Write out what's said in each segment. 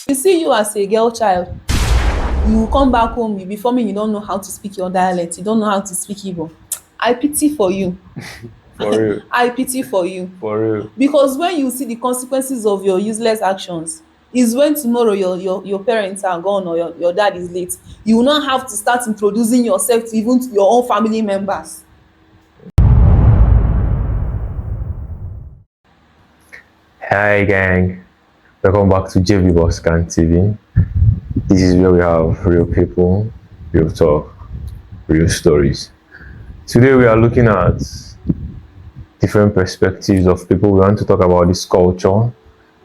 You see you as a girl child, you come back home, you be forming, you don't know how to speak your dialect, you don't know how to speak Igbo. I pity for you. For real. I pity for you. For real. Because when you see the consequences of your useless actions, is when tomorrow your parents are gone or your dad is late, you will not have to start introducing yourself to even to your own family members. Hi gang, welcome back to Jb-Arinze TV. This is where we have real people, real talk, real stories. Today we are looking at different perspectives of people. We want to talk about this culture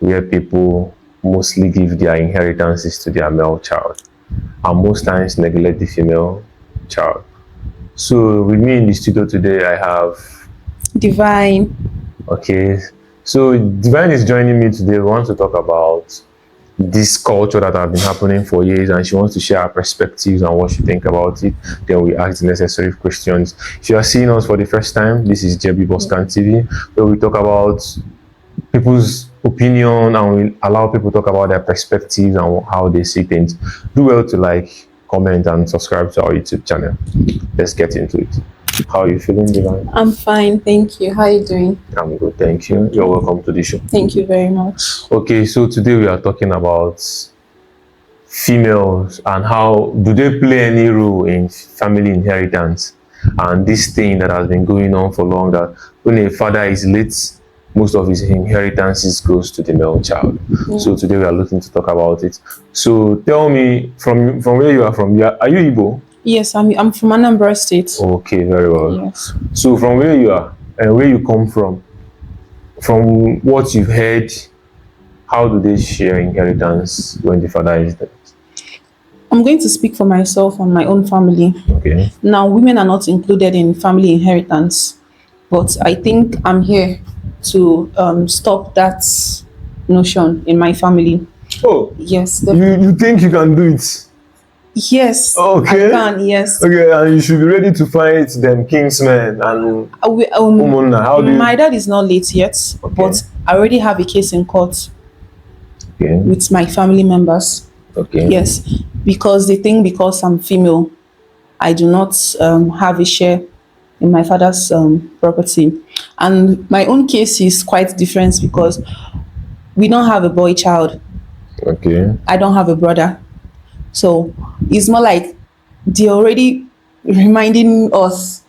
where people mostly give their inheritances to their male child and most times neglect the female child. So with me in the studio today I have Divine. Okay, so Divine is joining me today. We want to talk about this culture that have been happening for years, and she wants to share her perspectives and what she think about it. Then we ask the necessary questions. If you are seeing us for the first time, this is Jb-Arinze TV, where we talk about people's opinion and we allow people to talk about their perspectives and how they see things. Do well to like, comment, and subscribe to our YouTube channel. Let's get into it. How are you feeling, Divine? I'm fine, thank you. How are you doing? I'm good, thank you. You're welcome to the show. Thank you very much. Okay, so today we are talking about females and how do they play any role in family inheritance, and this thing that has been going on for long, that when a father is late, most of his inheritances goes to the male child. So today we are looking to talk about it. So tell me, from where you are from, are you Igbo? Yes, I'm from Anambra State. Okay, very well. Yes. So from where you are and where you come from what you've heard, how do they share inheritance when the father is dead? I'm going to speak for myself and my own family. Okay. Now, women are not included in family inheritance, but I think I'm here to stop that notion in my family. Oh, Yes. you think you can do it? Yes. Okay. I can. Yes. Okay, and you should be ready to fight them kingsmen and how do you... My dad is not late yet, Okay. but I already have a case in court Okay. with my family members. Okay. Yes, because they think because I'm female, I do not have a share in my father's property. And my own case is quite different because we don't have a boy child. Okay. I don't have a brother. So it's more like they're already reminding us,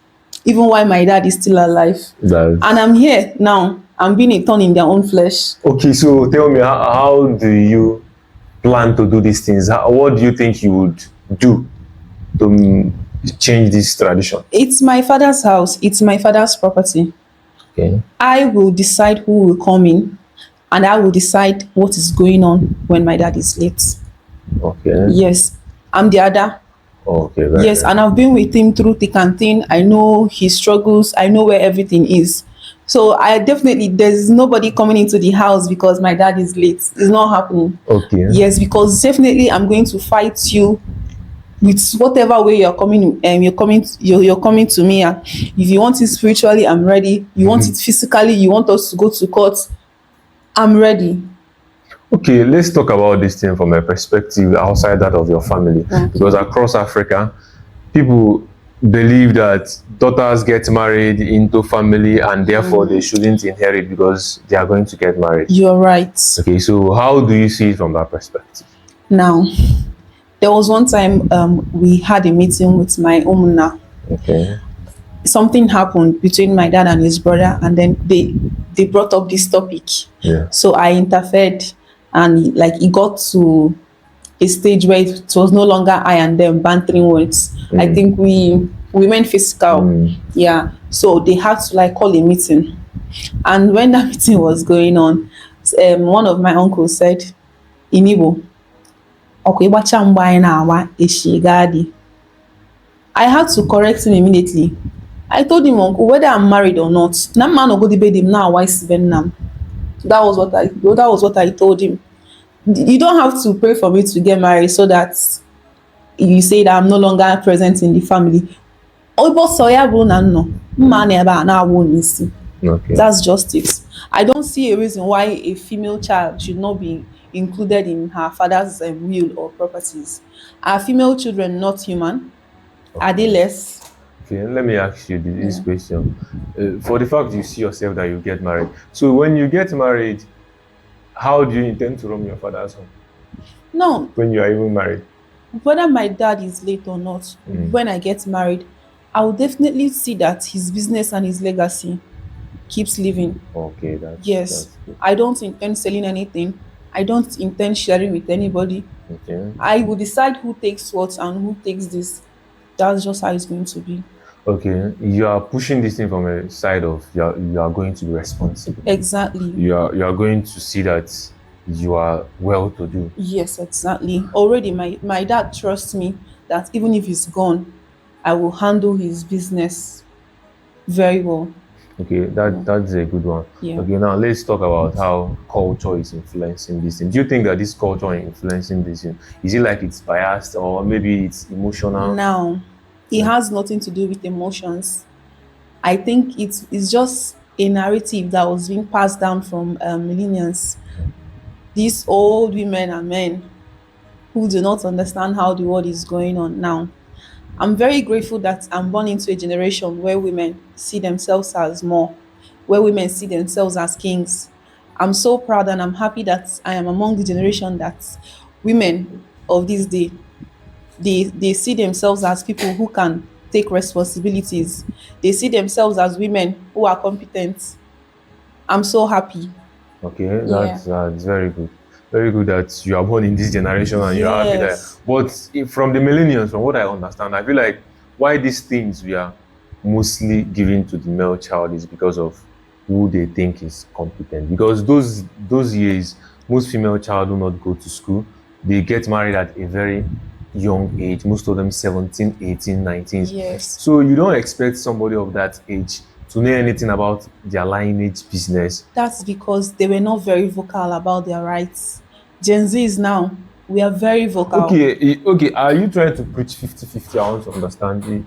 even while my dad is still alive. And I'm here now. I'm being a thorn in their own flesh. Okay, so tell me, how do you plan to do these things? What do you think you would do to change this tradition? It's my father's house. It's my father's property. Okay. I will decide who will come in, and I will decide what is going on when my dad is late. Okay. Yes, I'm the other. Okay. Yes, and I've been with him through thick and thin. I know his struggles. I know where everything is. So there's nobody coming into the house because my dad is late. It's not happening. Okay. Yes, because definitely I'm going to fight you with whatever way you're coming. You're coming to me. If you want it spiritually, I'm ready. You want it physically, you want us to go to court, I'm ready. Okay, let's talk about this thing from a perspective outside that of your family. Okay. Because across Africa, people believe that daughters get married into family and therefore they shouldn't inherit because they are going to get married. You're right. Okay, so how do you see it from that perspective? Now, there was one time we had a meeting with my umuna. Okay. Something happened between my dad and his brother, and then they brought up this topic. Yeah. So I interfered, and like it got to a stage where it was no longer I and them bantering words. I think we went physical. Yeah. So they had to like call a meeting, and when that meeting was going on, one of my uncles said, in Igbo, "Okay, I had to correct him immediately. I told him, uncle, whether I'm married or not, that man will go to bed him now. Why That was what I told him. You don't have to pray for me to get married so that you say that I'm no longer present in the family. Okay. That's just it. I don't see a reason why a female child should not be included in her father's will or properties. Are female children not human? Are they Okay. less? Okay, let me ask you this Yeah. question. For the fact you see yourself that you get married, so when you get married, how do you intend to run your father's home No, when you are even married? whether my dad is late or not, when I get married, I will definitely see that his business and his legacy keeps living. Okay, Yes, that's good. I don't intend selling anything. I don't intend sharing with anybody. Okay. I will decide who takes what and who takes this. That's just how it's going to be. Okay, you are pushing this thing from a side of you are going to be responsible. Exactly. You are going to see that you are well to do. Yes, exactly. Already, my dad trusts me that even if he's gone, I will handle his business very well. Okay, Yeah. that's a good one. Yeah. Okay, now let's talk about how culture is influencing this thing. Do you think that this culture is influencing this thing? Is it like it's biased or maybe it's emotional? Now, it Yeah. has nothing to do with emotions. I think it's just a narrative that was being passed down from millennials. These old women and men who do not understand how the world is going on now. I'm very grateful that I'm born into a generation where women see themselves as more, where women see themselves as kings. I'm so proud and I'm happy that I am among the generation that women of this day, they see themselves as people who can take responsibilities. They see themselves as women who are competent. I'm so happy. Okay, Yeah. that's very good. Very good that you are born in this generation and you are happy that. Yes. But from the millennials, from what I understand, I feel like why these things we are mostly given to the male child is because of who they think is competent. Because those years, most female child do not go to school. They get married at a very young age. Most of them 17, 18, 19. Yes. So you don't expect somebody of that age to know anything about their lineage business. That's because they were not very vocal about their rights. Gen Z is now, we are very vocal. Okay, okay. Are you trying to preach 50-50? I want to understand it.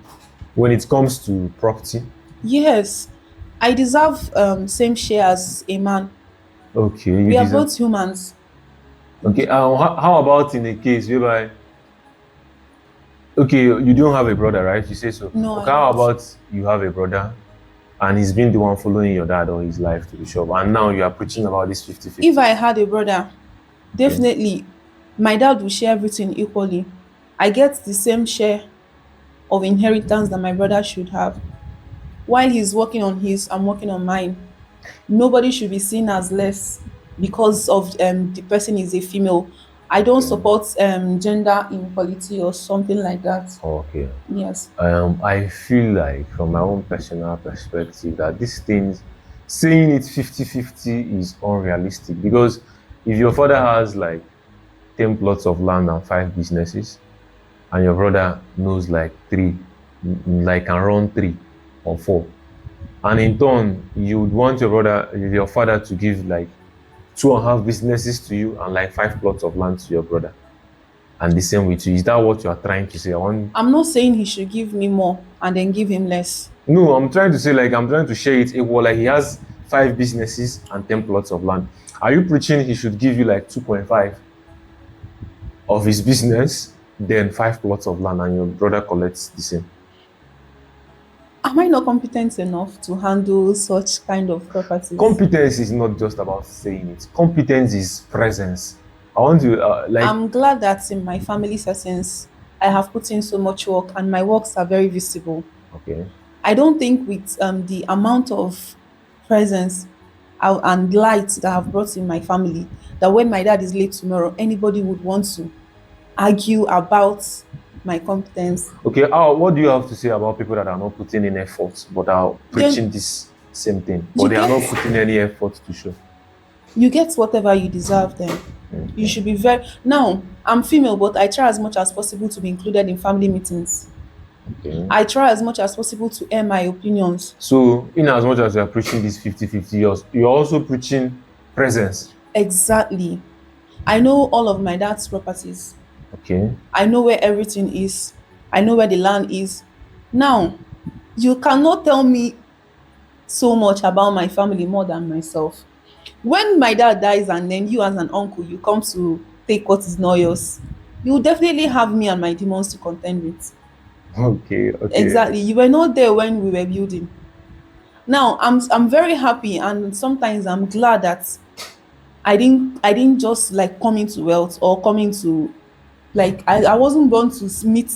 When it comes to property. Yes, I deserve same share as a man. Okay, you We are deserve. both humans. Okay, how about in a case whereby, okay, you don't have a brother, right? You say so. No, I Okay, how don't. about you have a brother and he's been the one following your dad all his life to the shop, and now you are preaching about this If 50-50? I had a brother, Okay, definitely my dad will share everything equally. I get the same share of inheritance that my brother should have. While he's working on his, I'm working on mine. Nobody should be seen as less because of the person is a female. I don't okay, support gender inequality or something like that. okay. Yes. I feel like, from my own personal perspective, that these things, saying it 50-50 is unrealistic because if your father has like 10 plots of land and 5 businesses, and your brother knows like three, like can run 3 or 4, and in turn, you would want your father to give like 2.5 businesses to you and like 5 plots of land to your brother, and the same with you. Is that what you are trying to say? I want. I'm not saying he should give me more and then give him less. No, I'm trying to say, like, I'm trying to share it equal. Like, he has 5 businesses and 10 plots of land. Are you preaching he should give you like 2.5 of his business, then 5 plots of land, and your brother collects the same? Am I not competent enough to handle such kind of properties? Competence is not just about saying it. Competence is presence. I want to like. I'm glad that in my family settings, I have put in so much work and my works are very visible. Okay, I don't think with the amount of presence and light that I've brought in my family, that when my dad is late tomorrow, anybody would want to argue about my competence. okay. What do you have to say about people that are not putting in effort but are Then preaching this same thing, but you they are get not putting any effort to show? you get whatever you deserve then. You Okay. should be very now. I'm female, but I try as much as possible to be included in family meetings. Okay. I try as much as possible to air my opinions. So, in as much as you are preaching this 50-50, you're also preaching presence. Exactly. I know all of my dad's properties. Okay. I know where everything is. I know where the land is. Now, you cannot tell me so much about my family more than myself. When my dad dies and then you as an uncle, you come to take what is not yours, you will definitely have me and my demons to contend with. Okay, okay. Exactly. You were not there when we were building. Now I'm very happy, and sometimes I'm glad that I didn't just like come into wealth or come into, like, I wasn't born to meet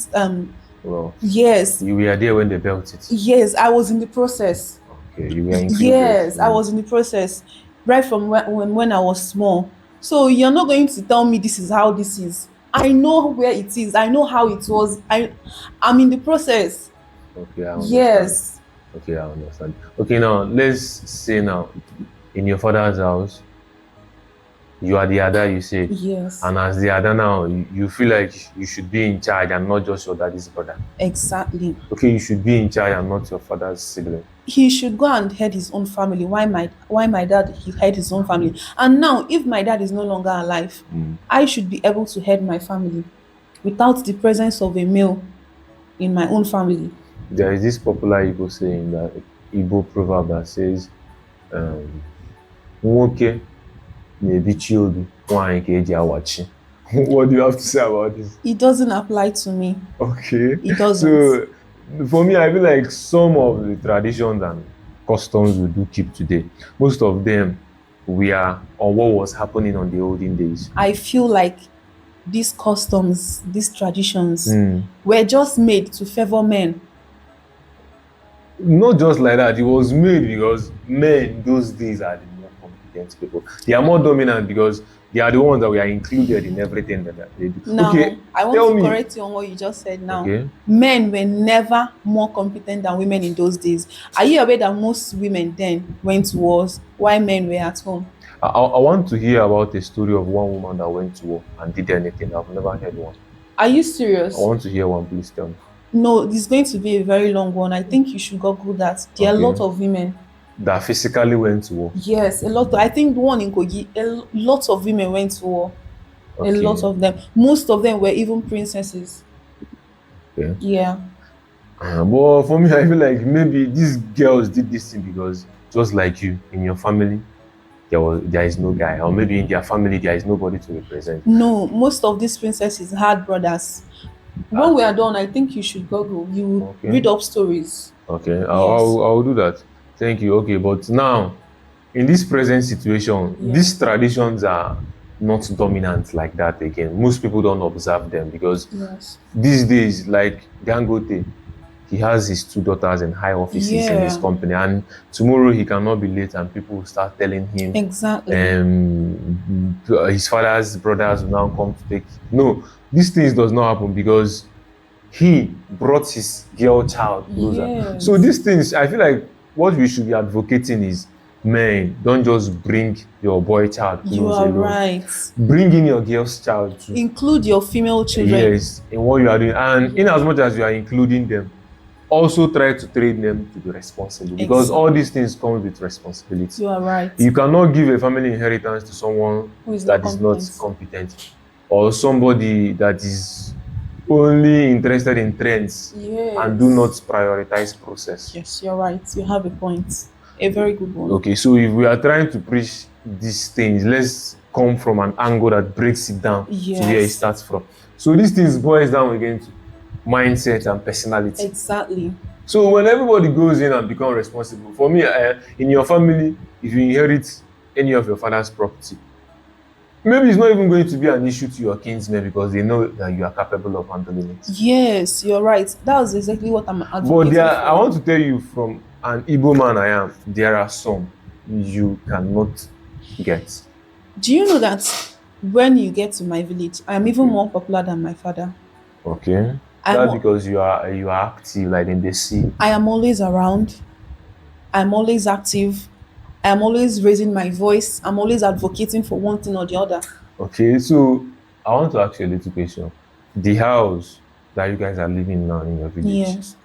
Well, yes, you were there when they built it. yes, I was in the process. Okay, you were included. Yes, I was in the process right from when I was small. So you're not going to tell me this is how this is. I know where it is. I know how it was. I'm in the process. Okay, I understand. Yes. Okay, I understand. Okay, now let's say now in your father's house, you are the other, you said, Yes. and as the other now, you feel like you should be in charge and not just your daddy's brother. Exactly. Okay, you should be in charge and not your father's sibling. He should go and head his own family. Why my dad he head his own family? And now if my dad is no longer alive, I should be able to head my family without the presence of a male in my own family. There is this popular Igbo saying that Igbo proverb that says, um, "Nwoke na-ebichi obi, nwaanyị ka eji awachi." What do you have to say about this? It doesn't apply to me. Okay, It doesn't. so for me, I feel like some of the traditions and customs we do keep today, most of them we are on what was happening on the olden days. I feel like these customs, these traditions were just made to favor men. Not just like that, it was made because men those days are the more competent people. They are more dominant because they are the ones that were included in everything that they do. Now, Okay, I want tell to me. correct you on what you just said now. Okay. Men were never more competent than women in those days. Are you aware that most women then went to wars while men were at home? I want to hear about a story of one woman that went to war and did anything. I've never heard one. Are you I serious? want to hear one, please tell me. No, this is going to be a very long one. I think you should Google that. There are a lot Okay. of women. That physically went to war. Yes, a lot. I think the one in Kogi, lot of women went to war. A Okay. lot of them. Most of them were even princesses. Okay. Yeah. But for me, I feel like maybe these girls did this thing because just like you, in your family, there is no guy, or maybe in their family there is nobody to represent. No, most of these princesses had brothers. When we are done, I think you should Google. You Okay. read up stories. Okay, Yes. I'll do that. Thank you. Okay, but now in this present situation, Yeah. these traditions are not dominant like that again. Most people don't observe them because Yes. these days, like Dangote, he has his two daughters in high offices in his Yeah. company, and tomorrow he cannot be late, and people will start telling him, Exactly. his father's brothers will now come to take. No, these things does not happen because he brought his girl child closer. Yes. So these things, I feel like what we should be advocating is, men, don't just bring your boy child close You are alone. right. Bring in your girl's child too. Include your female children. Yes, in what you are doing. And in as much as you are including them, also try to train them to be responsible, because all these things come with responsibility. You are right. You cannot give a family inheritance to someone that is not competent, or somebody that is only interested in trends and do not prioritize process. Yes, you're right. You have a point. A very good one. Okay, so if we are trying to preach these things, let's come from an angle that breaks it down to where it starts from. So these things boils down again to mindset and personality. Exactly. So when everybody goes in and become responsible, for me, in your family, if you inherit any of your father's property, maybe it's not even going to be an issue to your kinsmen because they know that you are capable of handling it. Yes, you're right. That's exactly what I'm advocating But I for. want to tell you, from an Igbo man I am, there are some you cannot get. Do you know that when you get to my village, I am even more popular than my father? Okay. That's because you are active, like in the sea. I am always around. I'm always active. I'm always raising my voice. I'm always advocating for one thing or the other. Okay, so I want to ask you a little question. The house that you guys are living now in your village, yes,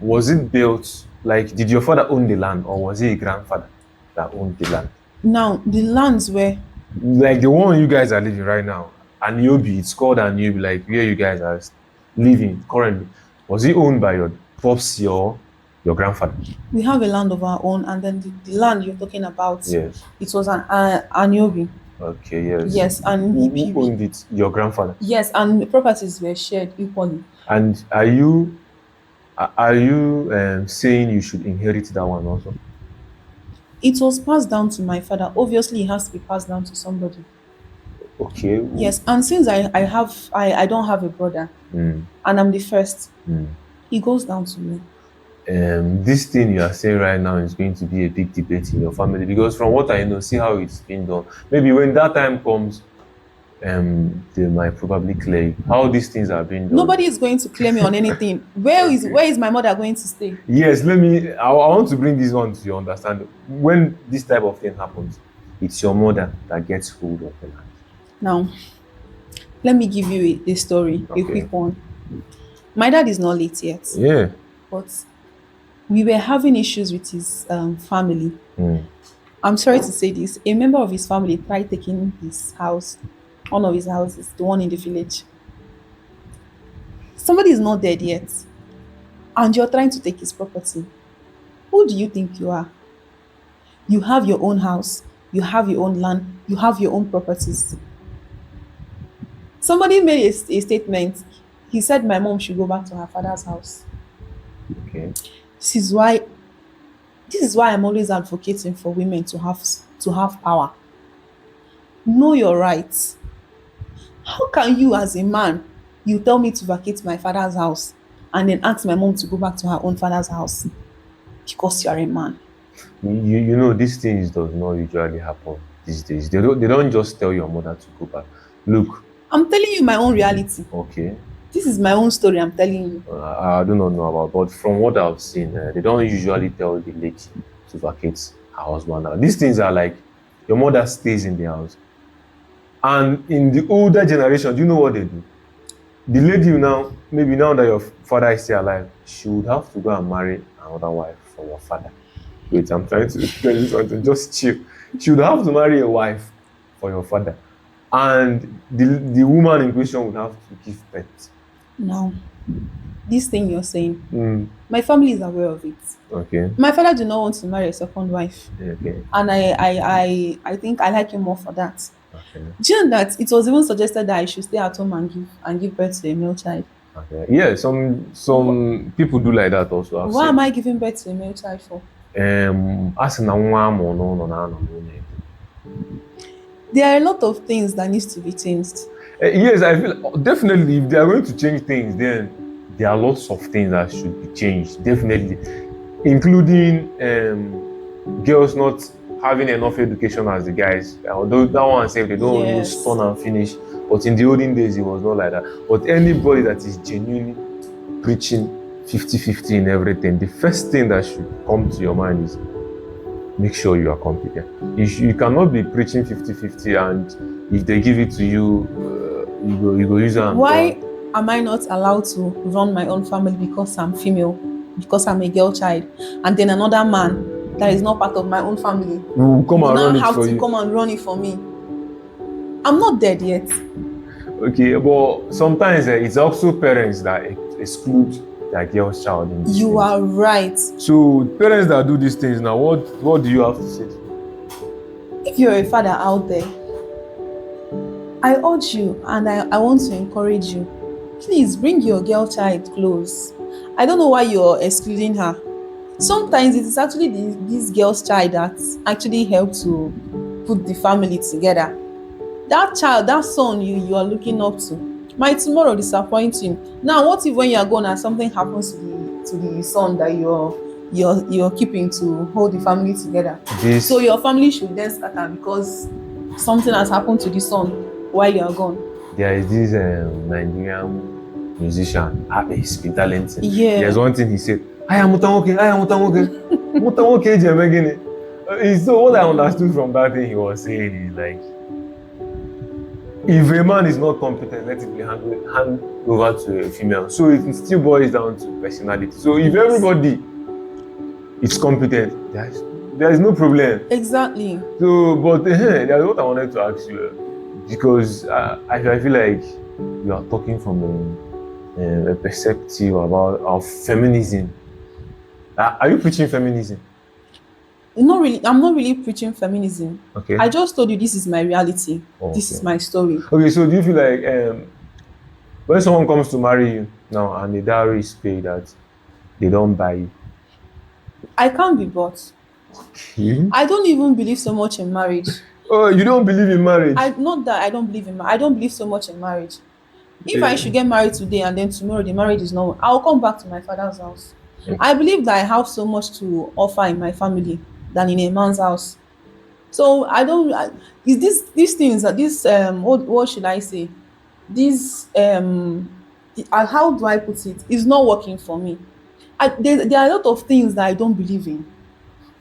was it built, like, did your father own the land, or was it a grandfather that owned the land? Now, the lands were, like the one you guys are living right now, Aniobi, it's called Aniobi, like where you guys are living currently, was it owned by your popsy, or Your grandfather? We have a land of our own, and then the land you're talking about, Yes. it was an Anyobi. Okay, yes. Yes, and Who owned it? Your grandfather? yes, and the properties were shared equally. And are you saying you should inherit that one also? It was passed down to my father. Obviously, it has to be passed down to somebody. Okay. Yes, and since I don't have a brother, Mm, and I'm the first, mm. it goes down to me. This thing you are saying right now is going to be a big debate in your family, because from what I know, see how it's been done. Maybe when that time comes, they might probably clear you how these things are being done. Nobody is going to claim me on anything. Okay. Where is my mother going to stay? Yes, I want to bring this one to your understanding. When this type of thing happens, it's your mother that gets hold of the land. Now, let me give you a story, a Okay. quick one. My dad is not late yet, Yeah. but we were having issues with his family. Mm. I'm sorry to say this. A member of his family tried taking his house, one of his houses, the one in the village. Somebody is not dead yet, and you're trying to take his property. Who do you think you are? You have your own house, you have your own land, you have your own properties. Somebody made a statement. He said my mom should go back to her father's house. Okay. This is why this is why I'm always advocating for women to have power. Know your rights. How can you as a man, you tell me to vacate my father's house and then ask my mom to go back to her own father's house because you are a man? You know these things does not usually happen these days. They don't just tell your mother to go back. Look, I'm telling you my own reality. okay. This is my own story I'm telling you. I do not know about, but from what I've seen, they don't usually tell the lady to vacate her husband. Now, these things are like your mother stays in the house, and in the older generation, do you know what they do? The lady now, maybe now that your father is still alive, she would have to go and marry another wife for your father. Wait, I'm trying to tell you something. Just chill. She would have to marry a wife for your father, and the woman in question would have to give birth. Now, this thing you're saying, Mm, my family is aware of it. okay. My father do not want to marry a second wife. Okay. And I think I like him more for that. Okay. Do you know that it was even suggested that I should stay at home and give birth to a male child? Okay. Yeah, some people do like that also. I've Why am seen. I giving birth to a male child for? A sị na nwa amụrụ n'ụlọ na-anọ n'ụlọ ego. There are a lot of things that needs to be changed. Yes, I feel definitely if they are going to change things, then there are lots of things that should be changed. Definitely, including girls not having enough education as the guys. Although that one said they don't even Yes. stone and finish. But in the olden days, it was not like that. But anybody that is genuinely preaching 50-50 in everything, the first thing that should come to your mind is make sure you are competent. You cannot be preaching 50-50 and if they give it to you, you go use it and Why am I not allowed to run my own family because I'm female, because I'm a girl child, and then another man that is not part of my own family will come and now run it have for to you. come and run it for me? I'm not dead yet. Okay, but sometimes it's also parents that exclude their girl's child in these You things. are right. So parents that do these things now, what do you have to say? If you're a father out there, I urge you and I want to encourage you. Please bring your girl child close. I don't know why you're excluding her. Sometimes it is actually this girl's child that actually helped to put the family together. That child, that son you are looking up to, might tomorrow disappoint you. Now, what if when you are gone and something happens to the son that you're keeping to hold the family together? So your family should then scatter because something has happened to the son while you are gone. There is this Nigerian musician, he's been talented. Yeah. There's one thing he said, I am Mutamoke. Mutamoke Jemegini. So what I understood from that thing he was saying is like, if a man is not competent, let it be hand over to a female. So it still boils down to personality. So if everybody is competent, there is no problem. Exactly. So, but that's what I wanted to ask you, because I feel like you are talking from a perspective about feminism. Are you preaching feminism? Not really. I'm not really preaching feminism. Okay. I just told you this is my reality. Oh, This okay. is my story. Okay, so do you feel like when someone comes to marry you now and the dowry is paid, that they don't buy you? I can't be bought. Hmm? I don't even believe so much in marriage. Oh, you don't believe in I marriage? not that I don't believe in. I don't believe so much in marriage. If I should Okay. get married today and then tomorrow the marriage is not, I'll come back to my father's house. Okay. I believe that I have so much to offer in my family than in a man's house. So I don't. Is this these things that this what should I say? This how do I put it? It's not working for me. There are a lot of things that I don't believe in.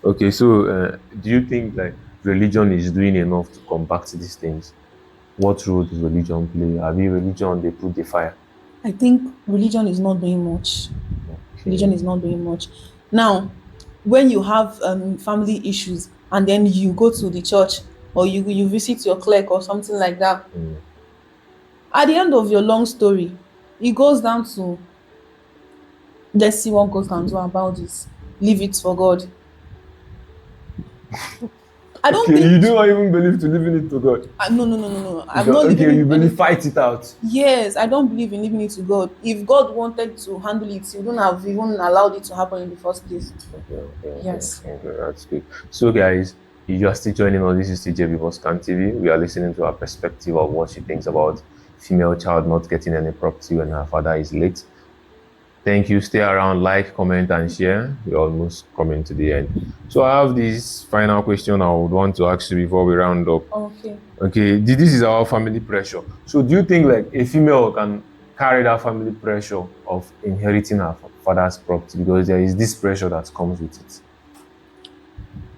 Okay, so do you think like religion is doing enough to combat these things? What role does religion play? Have you religion they put the fire? I think religion is not doing much. Religion Okay. is not doing much. Now, when you have family issues and then you go to the church or you visit your clerk or something like that, Mm. at the end of your long story, it goes down to let's see what God can do about this. Leave it for God. I don't Okay, you think. don't even believe to leaving it to God. No, no, no, no, no. You I'm can, not okay, leaving you in believe any. fight it out. Yes, I don't believe in leaving it to God. If God wanted to handle it, He wouldn't have even allowed it to happen in the first place. Yes. Okay, that's good. So, guys, if you are still joining us, this is TJ Boscan TV. We are listening to her perspective of what she thinks about female child not getting any property when her father is late. Thank you. Stay around, like, comment, and share. We're almost coming to the end. So, I have this final question I would want to ask you before we round up. Okay. Okay, this is our family pressure. So, do you think like a female can carry that family pressure of inheriting her father's property, because there is this pressure that comes with it?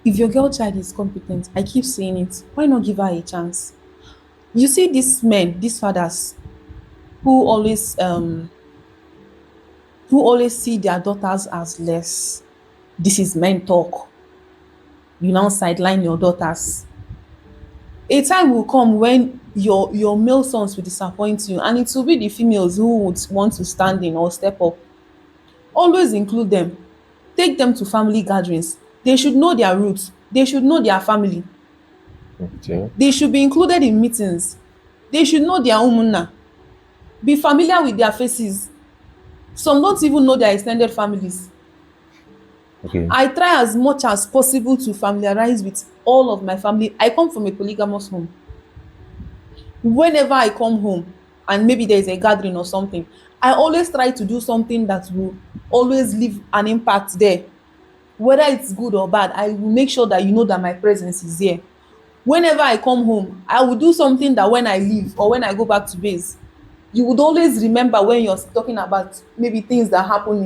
If your girl child is competent, I keep saying it, why not give her a chance? You see these men, these fathers who always see their daughters as less. This is men talk. You now sideline your daughters. A time will come when your male sons will disappoint you, and it will be the females who would want to stand in or step up. Always include them. Take them to family gatherings. They should know their roots. They should know their family. Okay. They should be included in meetings. They should know their umunna. Be familiar with their faces. Some don't even know their extended families. Okay. I try as much as possible to familiarize with all of my family. I come from a polygamous home. Whenever I come home and maybe there's a gathering or something, I always try to do something that will always leave an impact there. Whether it's good or bad, I will make sure that you know that my presence is here. Whenever I come home, I will do something that when I leave or when I go back to base, you would always remember when you're talking about maybe things that happen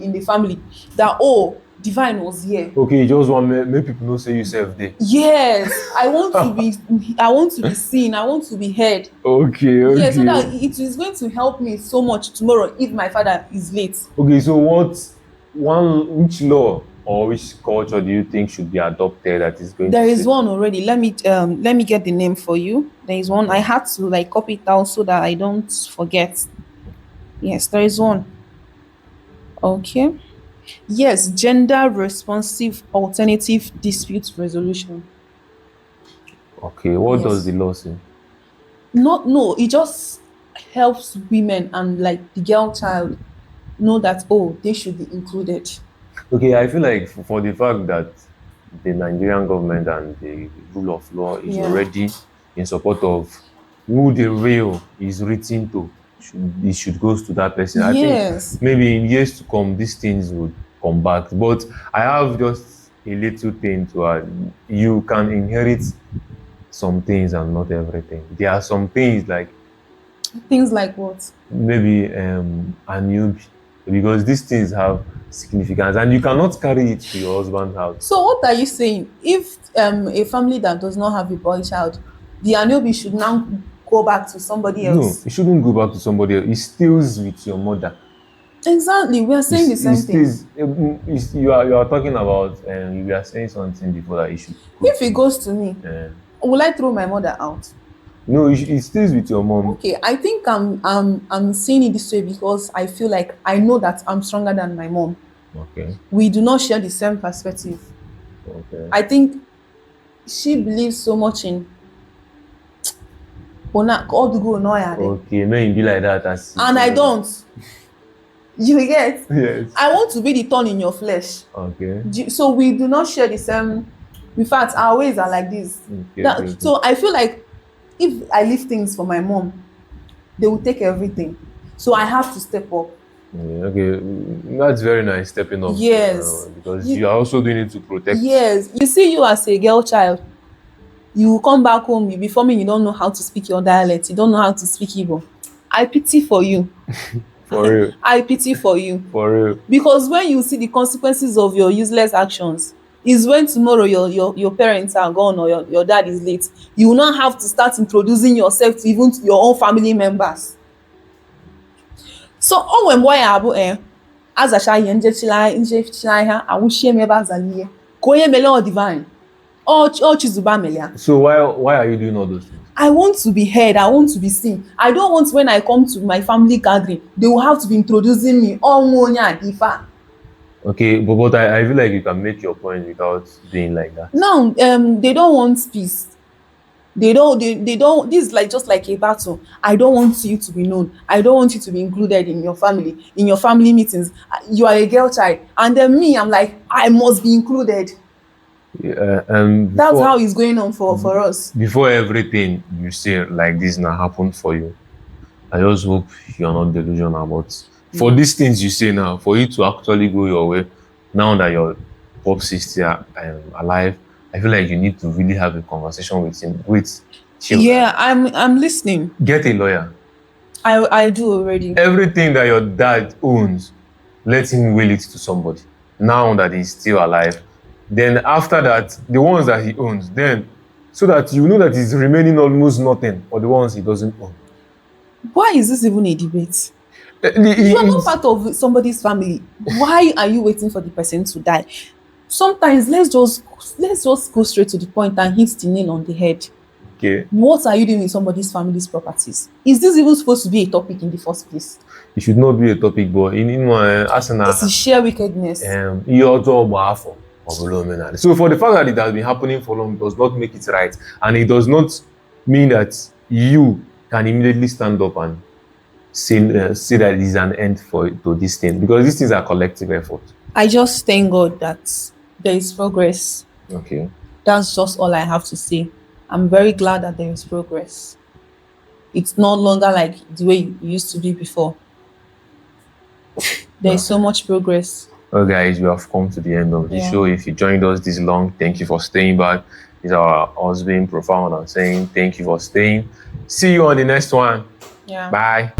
in the family, that oh, divine was here. Okay, you just want make people know say yourself there. Yes, I want to be seen, I want to be heard. Okay, Yes, so that okay. it is going to help me so much tomorrow if my father is late. Okay, so which law or which culture do you think should be adopted that is going to There is say? one already. Let me get the name for you. There is one. I Okay. had to like copy it down so that I don't forget. Yes, there is one. Okay. Yes, gender responsive alternative dispute resolution. Okay, what does the Yes. law say? Not no, it just helps women and like the girl child know that oh, they should be included. Okay, I feel like for the fact that the Nigerian government and the rule of law is Yeah. already in support of who the real is written to, it should goes to that person. I think Yes. maybe in years to come, these things would come back. But I have just a little thing to add. You can inherit some things and not everything. There are some things like Things like what? maybe a newbie, because these things have significance and you cannot carry it to your husband's house. So what are you saying? If a family that does not have a boy child, the Anobi should now go back to somebody No, else. you shouldn't go back to somebody else. It stays with your mother. Exactly. We are saying the It same thing. stays. You are talking about. You are saying something before that it should go If to it me. goes to me, Uh, will I throw my mother out? no, it stays with your mom. Okay, I think I'm seeing it this way because I feel like I know that I'm stronger than my mom. Okay. We do not share the same perspective. Okay. I think she believes so much in all the go no ya there. Okay, may you be like that as And I don't. You get? Yes. I want to be the thorn in your flesh. Okay. So we do not share the same. In fact, our ways are like this. Okay, okay, okay. So I feel like if I leave things for my mom, they will take everything. So I have to step up. Yeah, okay, that's very nice stepping up Yes. because you You, are also doing it to protect. yes. You see, you as a girl child, you will come back home, you be forming, you don't know how to speak your dialect, you don't know how to speak Igbo. I pity for you. For real, I pity for you. for real. Because when you see the consequences of your useless actions, is when tomorrow your parents are gone or your dad is late, you will not have to start introducing yourself to even to your own family members. So o nwere mgbe ọ ya abụ azacha ihe njechicha ihe awụchie m ebe azara ihe ka onye mele ọ divine ọ Chizuba mele ya. So why are you doing all those things? I want to be heard. I want to be seen. I don't want when I come to my family gathering, they will have to be introducing me. Oh, Monya, Ifa. Okay, but I feel like you can make your point without being like that. No, they don't want peace. They don't. This is like just like a battle. I don't want you to be known. I don't want you to be included in your family meetings. You are a girl child, and then me, I'm like, I must be included. That's how it's going on for us. Before everything you say like this now happened for you, I just hope you're not delusional. But for these things you say now, for you to actually go your way, now that your pops is still alive, I feel like you need to really have a conversation with him. Yeah, I'm listening. Get a lawyer. I do already. Everything that your dad owns, let him will it to somebody. Now that he's still alive. Then after that, the ones that he owns, then so that you know that he's remaining almost nothing, or the ones he doesn't own. Why is this even a debate? You are not part of somebody's family. Why are you waiting for the person to die? Sometimes let's just go straight to the point and hit the nail on the head. Okay. What are you doing with somebody's family's properties? Is this even supposed to be a topic in the first place? It should not be a topic, but in Arsenal, this is sheer wickedness. So for the fact that it has been happening for long does not make it right, and it does not mean that you can immediately stand up and say that there is an end to this thing, because these things are collective effort. I just thank God that there is progress. Okay. That's just all I have to say. I'm very glad that there is progress. It's no longer like the way it used to be before. There is so much progress. Well, guys, we have come to the end of the show. If you joined us this long, thank you for staying back. It's us being profound and saying thank you for staying. See you on the next one. Yeah. Bye.